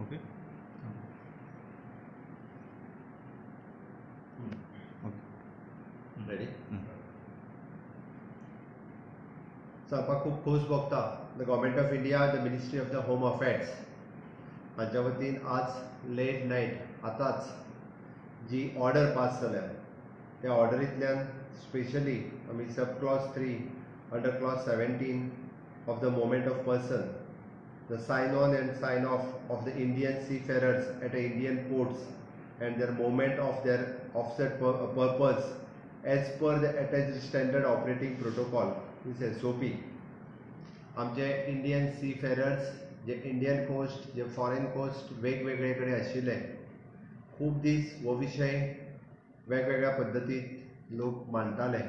Okay Ready? So आपण खूप खोस बघता the government of India, the ministry of the home affairs हाच्या वतीन आज लेट नाईट आताच जी ऑर्डर पास जाल्या त्या ऑर्डरींतल्यान स्पेशली आमी sub clause 3 under clause 17 of the moment of person the sign on and sign off the Indian seafarers at Indian ports and their movement of their offset purpose as per the attached standard operating protocol, this SOP. आमचे Indian seafarers जे Indian coast जे foreign coast वेगवेगळे कडेन आशिल्ले खूब दीस हो विशय वेगवेगळ्या पद्दतीत लोक मांडटाले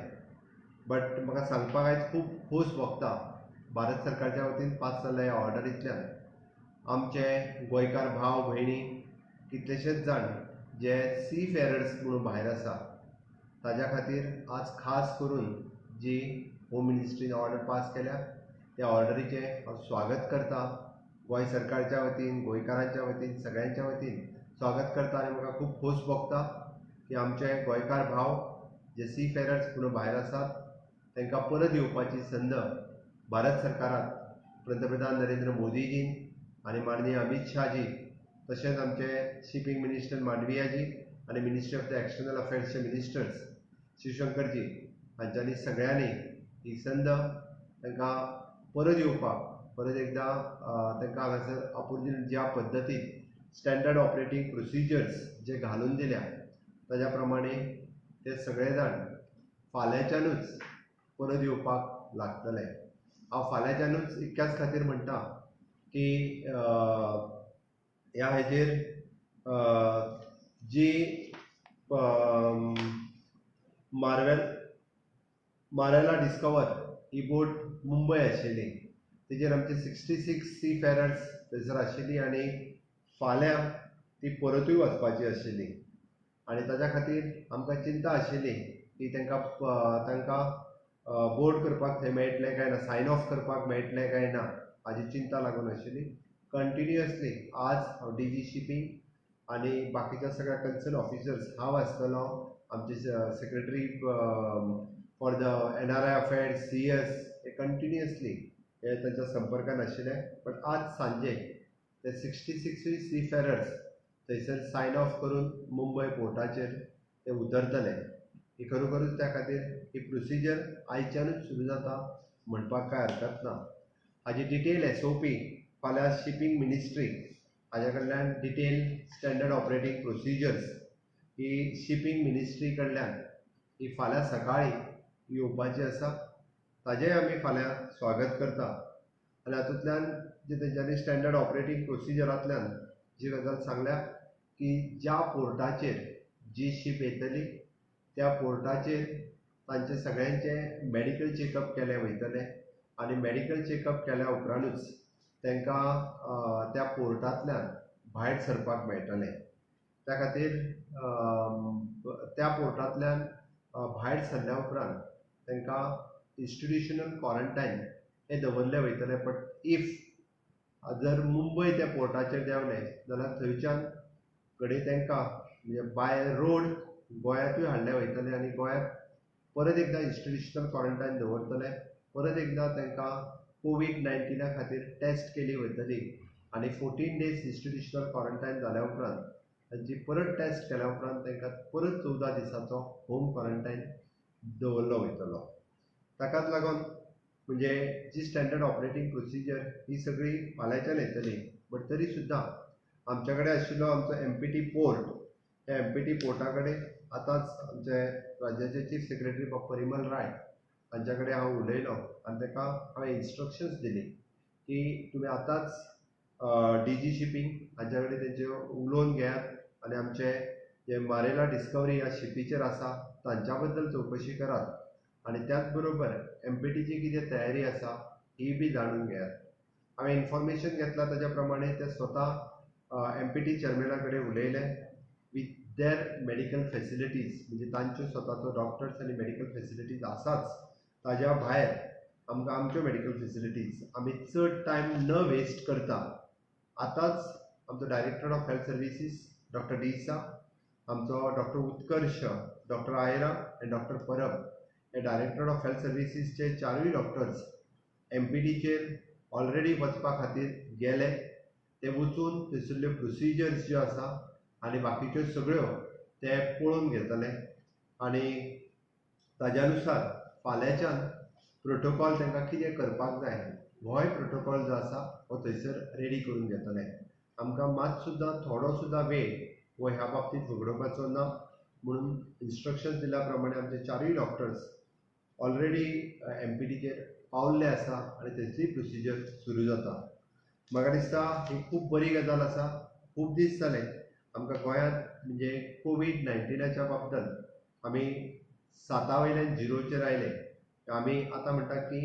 बट म्हाका सांगपाक आयज खूब खोस भोगता भारत सरकारच्या वतीन पास जाल्ल्या ह्या ऑर्डरींतल्यान आमचे गोंयकार भाव भयणी कितलेशेच जाण जे सीफेरर्स म्हणून भायर आसा ताज्या खातीर आज खास करून जी होम मिनिस्ट्रीन ऑर्डर पास केल्या त्या ऑर्डरीचें हांव स्वागत करता. गोंय सरकारच्या वतीन गोंयकारांच्या वतीन सगळ्यांच्या वतीन स्वागत करता आनी म्हाका खूब खोस भोगता की आमचे गोंयकार भाव जे सीफेरर्स म्हणून भायर आसात तांकां परत येवपाची संद भारत सरकाराक पंतप्रधान नरेंद्र मोदीजीन आनी माननीय अमित शाहजी तशेंच आमचे शिपींग मिनिस्टर मांडवियाजी आनी मिनिस्ट्री ऑफ द एक्सटर्नल अफेर्सचे मिनिस्टर्स शिवशंकरजी हांच्यांनी सगळ्यांनी ही संद तांकां परत येवपाक परत एकदां तांकां हांगासर ऑपॉर्च्युनिटी ज्या पद्दतीन स्टँडर्ड ऑपरेटींग प्रोसिजर्स जे घालून दिल्या ताज्या प्रमाणे ते सगळे जाण फाल्यांच्यानूच परत येवपाक लागतले. हांव फाल्यांच्यानूच इतक्याच खातीर म्हणटा की ह्या हेजेर जी मारेला डिस्कवर ही बोट मुंबय आशिल्ली तेजेर आमचे 66 सीफेरर्स थंयसर आशिल्ली आनी फाल्यां ती परतूय वचपाची आशिल्ली आनी ताज्या खातीर आमकां चिंता आशिल्ली की तांकां बोर्ड करपाक थंय मेळटलें काय ना सायन ऑफ करपाक मेळटलें काय ना हाजी चिंता लागून आशिल्ली. कंटिन्युअसली आज हांव DG शिपींग आनी बाकीच्या सगळ्या कन्सर्न ऑफिसर्स हांव आसतलो आमचे secretary for the NRI affairs CS हे कंटिन्युअसली हे तांच्या संपर्कान आशिल्ले बट आज सांजे ते 66 सीफेरर्स थंयसर सायन ऑफ करून मुंबय पोर्टाचेर ते उतरतले. ही खरोखरूच त्या खातीर ही प्रोसिजर आयच्यानूच सुरू जाता म्हणपाक कांय हरकत ना. हाजी डिटेल SOP फाल्यां शिपींग मिनिस्ट्री हाज्या कडल्यान डिटेल स्टँडर्ड ऑपरेटींग प्रोसिजर्स ही शिपींग मिनिस्ट्री कडल्यान ही फाल्यां सकाळीं येवपाची आसा. ताजेंय आमी फाल्यां स्वागत करता आनी हातूंतल्यान जे तेंच्यांनी स्टँडर्ड ऑपरेटींग प्रोसिजरांतल्यान जी गजाल सांगल्या की ज्या पोर्टाचेर जी शीप येतली त्या पोर्टाचेर तांचे सगळ्यांचे मेडिकल चेकअप केले वयतले आनी मेडिकल चेकअप केल्या उपरांतूच तांकां त्या पोर्टांतल्यान भायर सरपाक मेळटलें. त्या खातीर त्या पोर्टांतल्यान भायर सरल्या उपरांत तांकां इन्स्टिट्युशनल क्वॉरंटायन हे दवरले वयतले बट इफ जर मुंबय त्या पोर्टाचेर देंवले जाल्यार थंयच्यान घडये तांकां म्हणजे बाय रोड गोंयांतूय हाडले वयतले आनी गोंयांत परत एकदां इन्स्टिट्युशनल क्वॉरंटायन दवरतले. परत एकदां तांकां COVID-19 खातीर टेस्ट केली वयतली आनी 14 डेज इन्स्टिट्युशनल क्वॉरंटायन जाल्या उपरांत तांची परत टेस्ट केल्या उपरांत तांकां परत 14 दिसांचो होम क्वॉरंटायन दवरलो वयतलो. ताकाच लागून म्हणजे जी स्टँडर्ड ऑपरेटींग प्रोसिजर ही सगळी फाल्यांच्यान येतली बट तरी सुद्दां आमच्या कडेन आशिल्लो आमचो MPT पोर्ट त्या MPT पोर्टा कडेन आतांच आमचे राज्याचे चीफ सेक्रेटरी परिमल राय हांच्या कडेन हांव उलयलो आनी ताका हांवें इन्स्ट्रक्शन्स दिली की तुमी आतांच DG शिपींग हांच्या कडेन तेंचे उलोवन घेयात आनी आमचे जे मारेला डिस्कवरी ह्या शिपीचेर आसा तांच्या बद्दल चवकशी करात आनी त्याच बरोबर MPTची कितें तयारी आसा ही बी जाणून घेयात. हांवें इन्फॉर्मेशन घेतलां ताज्या प्रमाणे ते स्वता MPT चेअरमॅना कडेन उलयले विथ देर मेडिकल फेसिलिटीज म्हणजे तांच्यो स्वताचो डॉक्टर्स आनी मेडिकल फेसिलिटीज आसाच ताज्या भायर आमकां आमच्यो मेडिकल फेसिलिटीज आमी चड टायम न वेस्ट करता आतांच आमचो director of health services doctor D'Sa, आमचो डॉक्टर उत्कर्ष, डॉक्टर आयरा आनी डॉक्टर परब हे डायरेक्टर ऑफ हेल्थ सर्विसीसचे चारूय डॉक्टर्स MPDचेर ऑलरेडी वचपा खातीर गेले. ते वचून थंयसरल्यो प्रोसिजर्स ज्यो आसा आनी बाकीच्यो सगळ्यो ते पळोवन घेतले आनी ताज्यानुसार फाल्यांच्यान प्रोटोकॉल तांकां कितें करपाक जाय होय प्रोटोकॉल जो आसा हो थंयसर रेडी करून घेतले. आमकां मात सुद्दां थोडो सुद्दां वेळ वो ह्या बाबतींत झगडोवपाचो ना म्हणून इन्स्ट्रक्शन दिल्या प्रमाणे आमचे चारूय डॉक्टर्स ऑलरेडी MPDचेर पावल्ले आसा आनी थंयसरली प्रोसिजर सुरू जाता. म्हाका दिसता ही खूब बरी गजाल आसा. खूब दीस जाले आमकां गोंयांत म्हणजे कोविड-19च्या बाबतींत आमी 7 वयल्यान 0चेर आयले. आमी आतां म्हणटा की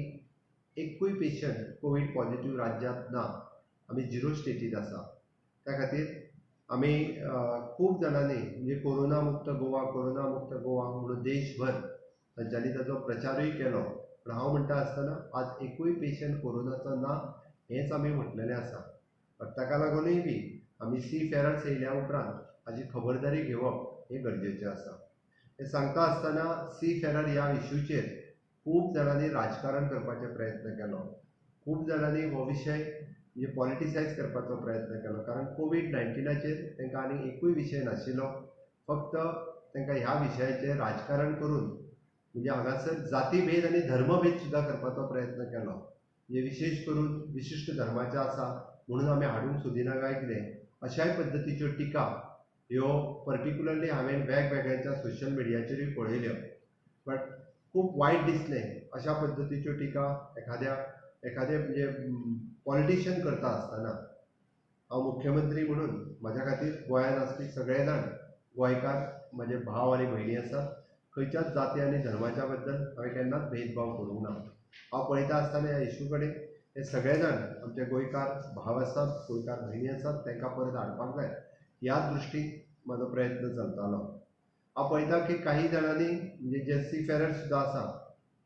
एकूय पेशंट कोवीड पॉझिटिव्ह राज्यांत ना, आमी 0 स्टेटींत आसा. त्या खातीर आमी खूब जाणांनी म्हणजे कोरोना मुक्त गोवा म्हणून देशभर तांच्यांनी ताचो प्रचारूय केलो. पूण हांव म्हणटा आसतना आज एकूय पेशंट कोरोनाचो ना हेंच आमी म्हटलेलें आसा. ताका लागूनय बी आमी सी फेरर्स येयल्या उपरांत हाची खबरदारी घेवप हें गरजेचें आसा. हें सांगता आसतना सी फेरर ह्या इश्यूचेर खूब जाणांनी राजकारण करपाचो प्रयत्न केलो. खूब जाणांनी हो विशय म्हणजे पॉलिटिसायज करपाचो प्रयत्न केलो. कारण कोविड-19चेर तांकां आनी एकूय विशय नाशिल्लो. फक्त तांकां ह्या विशयाचेर राजकारण करून म्हणजे हांगासर जातीभेद आनी धर्मभेद सुद्दां करपाचो प्रयत्न केलो. म्हणजे विशेश करून विशिश्ट धर्माचे आसा म्हणून आमी हाडूंक सोदिना काय कितें अशाय पद्दतीच्यो टिका ह्यो पर्टिक्युलरली हांवें वेगवेगळ्या सोशल मिडियाचेरूय पळयल्यो. बट खूब वायट दिसलें अशा पद्दतीच्यो टिका एखादे म्हणजे पॉलिटिशियन करता आसतना. हांव मुख्यमंत्री म्हणून म्हाज्या खातीर गोंयांत आसपी सगळे जाण गोंयकार म्हजे भाव आनी भयणी आसात. खंयच्याच जाती आनी धर्माच्या बद्दल हांवें केन्नाच भेदभाव करूंक ना. हांव पळयता आसतना ह्या इश्यू कडेन हे सगळे जाण आमचे गोंयकार भाव आसात, गोंयकार भयणी आसात, तांकां परत हाडपाक जाय ह्या दृश्टीन म्हजो प्रयत्न चलतालो. हांव पळयता की काही जाणांनी म्हणजे जे सी फेरर सुद्दां आसा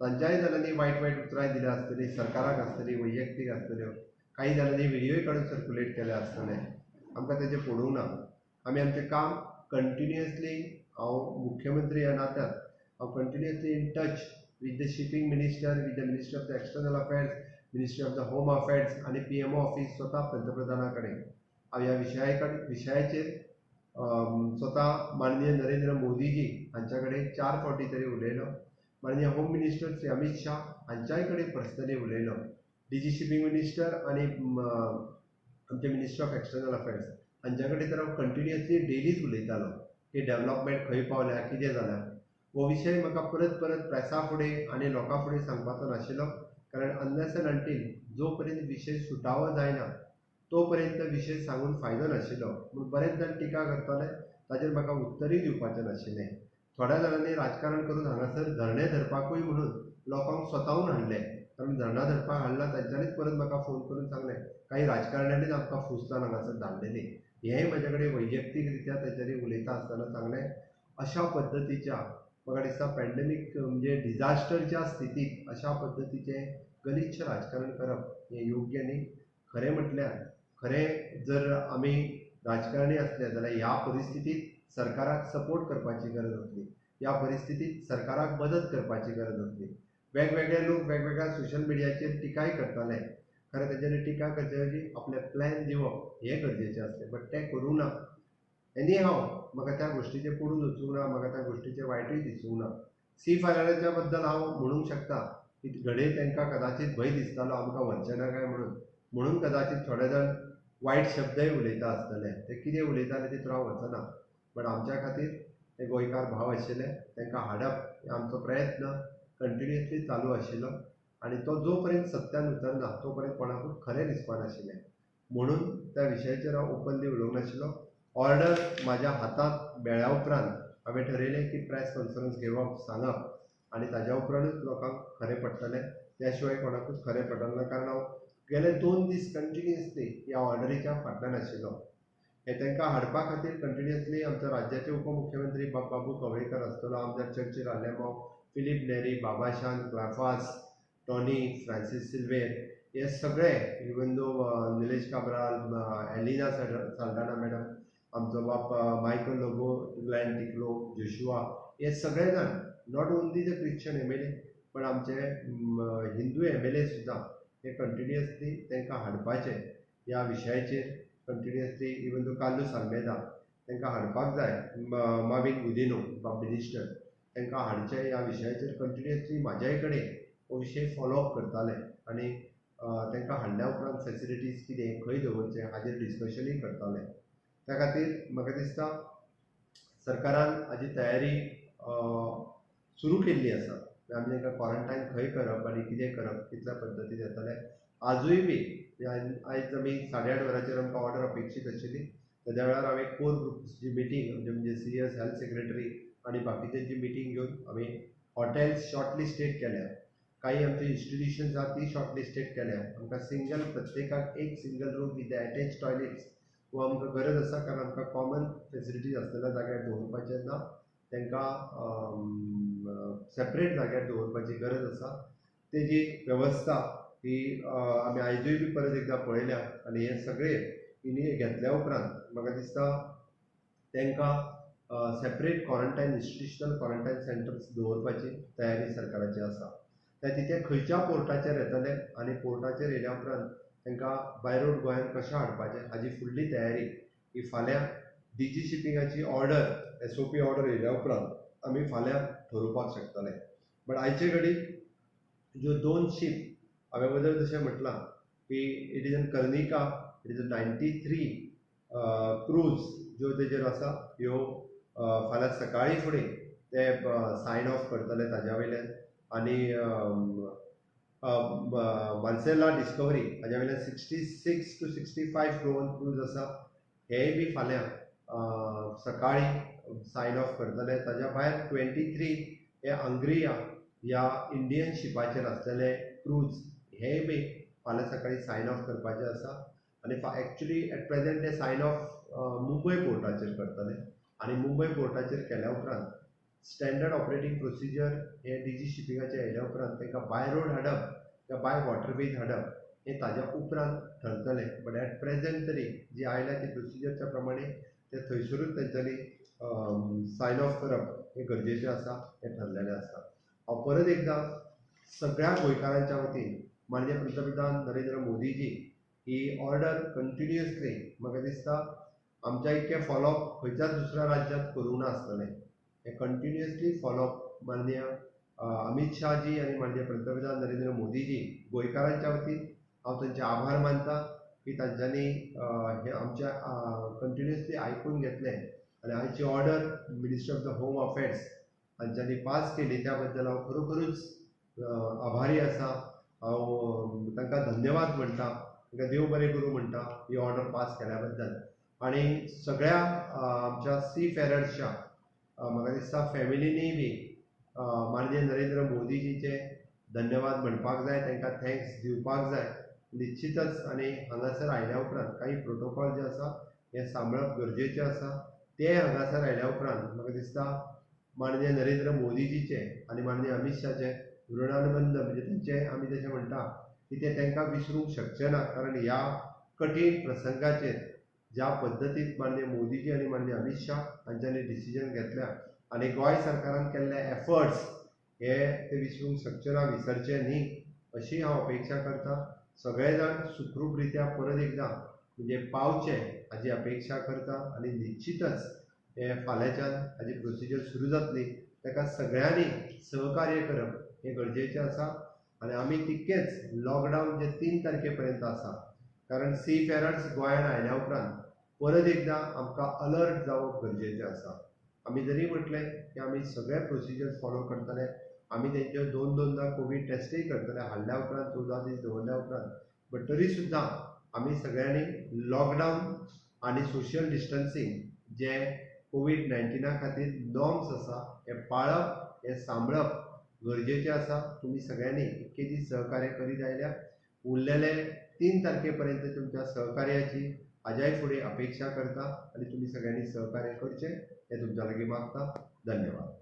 तांच्याय जाणांनी वायट उतरां दिल्या आसतलीं, सरकाराक आसतलीं, वैयक्तीक आसतल्यो. काही जाणांनी व्हिडियोय काडून सर्क्युलेट केले आसतले. आमकां तेजें पडूंक ना. आमी आमचें काम कंटिन्युअसली हांव मुख्यमंत्री ह्या नात्यान हांव continuously in touch with the shipping minister, with the ministry of the external affairs, ministry of the home affairs आणि PMO ऑफिस स्वतः पंतप्रधाना कडेन हांव ह्या विशयाचेर स्वतः माननीय नरेंद्र मोदीजी हांच्या कडेन 4 फावटी तरी उलयलो. माननीय होम मिनिस्टर श्री अमित शाह हांच्याय कडेन पर्सनली उलयलो. DG शिपिंग मिनिस्टर आनी आमचे मिनिस्टर ऑफ एक्सटर्नल अफेर्स हांच्या कडेन तर हांव कंटिन्युअसली डेलीच उलयतालो की डेव्हलपमेंट खंय पावल्या, कितें जालां. हो विशय म्हाका परत प्रेसा फुडें आनी लोकां फुडें सांगपाचो नाशिल्लो. कारण अनलेस एंड अंटील जो पर्यंत विशय सुटावो जायना तो पर्यंत विशय सांगून फायदो नाशिल्लो. पूण बरेच जाण टिका करताले ताचेर म्हाका उत्तरूय दिवपाचें नाशिल्लें. थोड्या जाणांनी राजकारण करून हांगासर धरणे धरपाकूय म्हणून लोकांक स्वताहून हाडले. कारण धरणां धरपाक हाडला तांच्यांनीच परत म्हाका फोन करून सांगलें काही राजकारण्यांनीच आमकां फुसलान हांगासर धाडलेलीं. हेंय म्हाजे कडेन वैयक्तीक रित्या ताचेर उलयता आसतना सांगलें. अशा पद्दतीच्या म्हाका दिसता पॅन्डेमीक म्हणजे डिजास्टरच्या स्थितींत अशा पद्दतीचें गलिच्छ राजकारण करप हें योग्य न्ही. खरें म्हटल्यार खरें जर आमी राजकारणी आसले जाल्यार ह्या परिस्थितींत सरकाराक सपोर्ट करपाची गरज आसली. ह्या परिस्थितींत सरकाराक मदत करपाची गरज आसली. वेगवेगळे लोक वेगवेगळ्या सोशल मिडियाचेर टिकाय करताले. खरें तेजेर टिका करचे ऐवजी आपले प्लॅन दिवप हें गरजेचें आसलें. बट तें करूं ना. एनी हांव म्हाका त्या गोश्टीचेर पडून वचूंक ना, म्हाका त्या गोश्टीचेर वायटूय दिसूंक ना. सी फेरराच्या बद्दल हांव म्हणूंक शकता की घडये तांकां कदाचीत भंय दिसतालो आमकां व्हरचें ना काय म्हणून कदाचीत थोडे जाण वायट शब्दय उलयता आसतले. ते कितें उलयताले तितून हांव वचना. बट आमच्या खातीर ते गोंयकार भाव आशिल्ले तांकां हाडप हे आमचो प्रयत्न कंटिन्युअसली चालू आशिल्लो. आनी तो जो पर्यंत सत्यान उतरना तो पर्यंत कोणाकूच खरें दिसपा नाशिल्लें. म्हणून त्या विशयाचेर हांव ओपनली उलोवंक नाशिल्लो. ऑर्डर म्हाज्या हातांत मेळ्ळ्या उपरांत हांवें ठरयलें की प्रेस कॉन्फरन्स घेवप, सांगप आनी ताज्या उपरांतूच लोकांक खरें पडटलें. त्या शिवाय कोणाकूच खरें पडना. कारण हांव गेले 2 दीस कंटिन्युअसली ह्या ऑर्डरीच्या फाटल्यान आशिल्लो. हे तांकां हाडपा खातीर कंटिन्युअसली आमचो राज्याचे उपमुख्यमंत्री बाबू कवळेकर आसतलो, आमदार चर्चिल आलेमांव, फिलीप नेरी, बाबा शांत, क्लाफास, टॉनी, फ्रांसीस सिल्वेर हे सगळे even though Nilesh Cabral, Alina Saldanha madam, आमचो बाप मायकल लोबो, ग्लॅन टिक्लो, जोशुआ, हे सगळे जाण not only the Christian MLA. पण आमचे हिंदू एम.एल.ए. सुद्दां हे कंटिन्युअसली तांकां हाडपाचे ह्या विशयाचेर continuously. Even though Carlos Almeida तांकां हाडपाक जाय, माविन गुदिनो मिनिस्टर तांकां हाडचे ह्या विशयाचेर कंटिन्युअसली म्हाज्याय कडेन हो विशय फॉलोअप करताले आनी तांकां हाडल्या उपरांत फॅसिलिटीज कितें खंय दवरचे हाजेर डिस्कशनूय करताले. त्या खातीर म्हाका दिसता सरकारान हाजी तयारी सुरू केल्ली आसा. आमी तांकां क्वॉरंटायन खंय करप आनी कितें करप कितल्या पद्दतीन येतले. आजूय बी आयज आमी 8:30 वरांचेर आमकां ऑर्डर अपेक्षीत आशिल्ली. तेद्या वेळार हांवें कोर ग्रुप्सची मिटींग म्हणजे CS, हेल्थ सेक्रेटरी आनी बाकीच्यांची मिटींग घेवन आमी हॉटेल्स शॉर्टलिस्टेड केल्या. काही आमचे इन्स्टिट्यूशन्स आसा ती शॉर्टलिस्टेड केल्या. आमकां प्रत्येकाक एक single room with attach toilets हो आमकां गरज आसा, कारण आमकां कॉमन फॅसिलिटीज आसलेल्या जाग्यार दवरपाचे ना, तांकां सेपरेट जाग्यार दवरपाची गरज आसा. तेजी वेवस्था ही आमी आयजूय बी परत एकदां पळयल्या आनी हे सगळे घेतल्या उपरांत म्हाका दिसता तांकां separate quarantine institutional quarantine centres दवरपाची तयारी सरकाराची आसा. ते खंयच्या पोर्टाचेर येतले आनी पोर्टाचेर येयल्या उपरांत तांकां बाय रोड गोंयांत कशें हाडपाचें हाजी फुडली तयारी ही फाल्यां DG शिपिंगाची ऑर्डर SOP ऑर्डर येयल्या उपरांत आमी फाल्यां ठरोवपाक शकतले. बट आयचे घडी ज्यो 2 शीप हांवें वदर जशें म्हटलां की it is in Karnika, it is 93 cruise ज्यो तेजेर आसा ह्यो फाल्यां सकाळी फुडें ते सायन ऑफ करतले ताज्या वयल्यान. आनी मार्सेला डिस्कवरी हाज्या वयल्यान 66 to 65 क्रूज आसा, हेय बी फाल्यां सकाळी सायन ऑफ करतले. ताज्या भायर 23 हे हंग्रिया ह्या इंडियन शिपाचेर आसलेले क्रूज हेय बी फाल्यां सकाळी सायन ऑफ करपाचे आसा. आनी एक्चुली एट प्रेझेंट ते सायन ऑफ मुंबय पोर्टाचेर करतले आनी मुंबय पोर्टाचेर केल्या उपरांत स्टँडर्ड ऑपरेटींग प्रोसिजर हे DG शिपिंगाचे येयल्या उपरांत तांकां बाय रोड हाडप काय बाय वॉटरवेज हाडप हे ताज्या उपरांत ठरतले. बट एट प्रेझेंट तरी जी आयल्या ती प्रोसिजरच्या प्रमाणे ते थंयसरूच तेंच्यांनी सायन ऑफ करप हे गरजेचें आसा, हें ठरलेलें आसा. हांव परत एकदां सगळ्या गोंयकारांच्या वतीन माननीय पंतप्रधान नरेंद्र मोदीजी ही ऑर्डर कंटिन्युअसली म्हाका दिसता आमच्या इतकें फॉलोअप खंयच्याच दुसऱ्या राज्यांत करूं ना आसतलें. हे कंटिन्युअसली फॉलोअप माननीय अमित शाहजी आनी माननीय पंतप्रधान नरेंद्र मोदीजी गोंयकारांच्या वतीन हांव तांचे आभार मानता की तांच्यांनी हे आमच्या कंटिन्युअसली आयकून घेतलें आनी आयची order minister of the home affairs हांच्यांनी पास केली. त्या बद्दल हांव खरोखरूच आभारी आसा. हांव तांकां धन्यवाद म्हणटा, तांकां देव बरें करूं म्हणटा ही ऑर्डर पास केल्या बद्दल. आनी सगळ्या आमच्या सीफेरर्सच्या म्हाका दिसता फॅमिलीनीय बी माननीय नरेंद्र मोदीजीचे धन्यवाद म्हणपाक जाय, तांकां थँक्स दिवपाक जाय निश्चितच. आनी हांगासर आयल्या उपरांत काही प्रोटोकॉल जे आसा हे सांबाळप गरजेचें आसा. ते हांगासर आयल्या उपरांत म्हाका दिसता माननीय नरेंद्र मोदीजीचे आनी माननीय अमित शाहचे ऋणानुबंध म्हणजे तेंचे आमी जशें म्हणटा की ते तांकां विसरूंक शकचे ना. कारण ह्या कठीण प्रसंगाचेर ज्या पद्दतीन माननीय मोदीजी आनी माननीय अमित शाह हांच्यांनी डिसिजन घेतल्या आनी गोंय सरकारान केल्ले एफर्ट्स हे ते विसरूंक शकचे ना, विसरचे न्ही अशी हांव अपेक्षा करतां. सगळे जाण सुखरूप रित्या परत एकदां म्हणजे पावचे हाजी अपेक्षा करता. आनी निश्चितच हे फाल्यांच्यान हाजी प्रोसिजर सुरू जातली. ताका सगळ्यांनी सहकार्य करप हे गरजेचें आसा. आनी आमी तितकेच लॉकडावन जे 3 तारखे पर्यंत आसा, कारण सीफेरर्स गोंयांत आयल्या उपरांत परत एकदां आमकां अलर्ट जावप गरजेचें आसा. आमी जरी म्हटलें की आमी सगळे प्रोसिजर्स फॉलो करतले, आमी तेंच्यो 2-2दा कोवीड टेस्टूय करतले हाडल्या उपरांत 14 दीस दवरल्या उपरांत, बट तरी सुद्दां आमी सगळ्यांनी लॉकडावन आनी सोशियल डिस्टन्सींग जे कोवीड-19 खातीर नॉर्म्स आसा हे पाळप, हे सांबाळप गरजेचें आसा. तुमी सगळ्यांनी इतके दीस सहकार्य करीत आयल्या. उरलेले 3 तारखे पर्यंत तुमच्या सहकार्याची हाज्याय फुडें अपेक्षा करता आनी तुमी सगळ्यांनी सहकार्य करचें हें तुमच्या लागीं मागता. धन्यवाद.